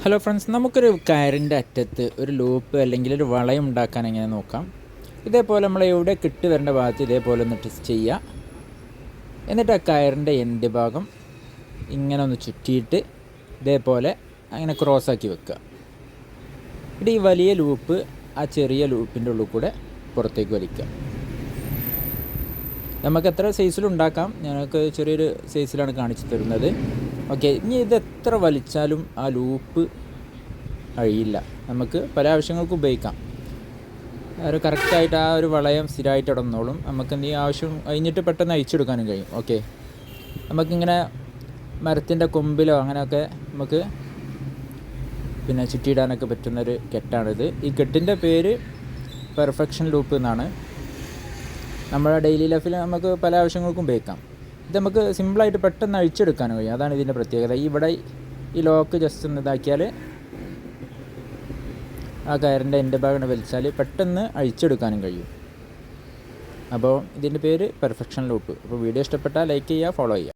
Hello friends, നമുക്കൊരു കയറിൻ്റെ അറ്റത്ത് ഒരു ലൂപ്പ് അല്ലെങ്കിൽ ഒരു വളയം ഉണ്ടാക്കാൻ എങ്ങനെ നോക്കാം. ഇതേപോലെ നമ്മൾ എവിടെ കിട്ട് വരേണ്ട ഭാഗത്ത് ഇതേപോലെ ഒന്ന് ടെസ്റ്റ് ചെയ്യുക. എന്നിട്ട് ആ കയറിൻ്റെ എൻഡ് ഭാഗം ഇങ്ങനെ ഒന്ന് ചുറ്റിയിട്ട് ഇതേപോലെ അങ്ങനെ ക്രോസാക്കി വെക്കുക. എന്നിട്ട് ഈ വലിയ ലൂപ്പ് ആ ചെറിയ ലൂപ്പിൻ്റെ ഉള്ളിൽ കൂടെ പുറത്തേക്ക് വലിക്കുക. നമുക്ക് എത്ര സൈസിലുണ്ടാക്കാം, ഞങ്ങൾക്ക് ചെറിയൊരു സൈസിലാണ് കാണിച്ചു തരുന്നത്. ഓക്കെ, ഇനി ഇത് എത്ര വലിച്ചാലും ആ ലൂപ്പ് അഴിയില്ല. നമുക്ക് പല ആവശ്യങ്ങൾക്കും ഉപയോഗിക്കാം. ഒരു കറക്റ്റായിട്ട് ആ ഒരു വളയം സ്ഥിരമായിട്ട് ഇടന്നോളും. നമുക്ക് എന്തെങ്കിലും ആവശ്യം കഴിഞ്ഞിട്ട് പെട്ടെന്ന് അഴിച്ചെടുക്കാനും കഴിയും. ഓക്കെ, നമുക്കിങ്ങനെ മരത്തിൻ്റെ കൊമ്പിലോ അങ്ങനെയൊക്കെ നമുക്ക് പിന്നെ ചുറ്റിയിടാനൊക്കെ പറ്റുന്നൊരു കെട്ടാണിത്. ഈ കെട്ടിൻ്റെ പേര് പെർഫെക്ഷൻ ലൂപ്പ് എന്നാണ്. നമ്മുടെ ഡെയിലി ലൈഫിൽ നമുക്ക് പല ആവശ്യങ്ങൾക്കും ഉപയോഗിക്കാം. ഇത് നമുക്ക് സിമ്പിളായിട്ട് പെട്ടെന്ന് അഴിച്ചെടുക്കാനും കഴിയും. അതാണ് ഇതിൻ്റെ പ്രത്യേകത. ഇവിടെ ഈ ലോക്ക് ജസ്റ്റ് ഒന്ന് ഇതാക്കിയാൽ ആ കയറിൻ്റെ എൻ്റെ ഭാഗം വലിച്ചാൽ പെട്ടെന്ന് അഴിച്ചെടുക്കാനും കഴിയും. അപ്പോൾ ഇതിൻ്റെ പേര് പെർഫെക്ഷൻ ലൂപ്പ്. അപ്പോൾ വീഡിയോ ഇഷ്ടപ്പെട്ടാൽ ലൈക്ക് ചെയ്യുക, ഫോളോ ചെയ്യുക.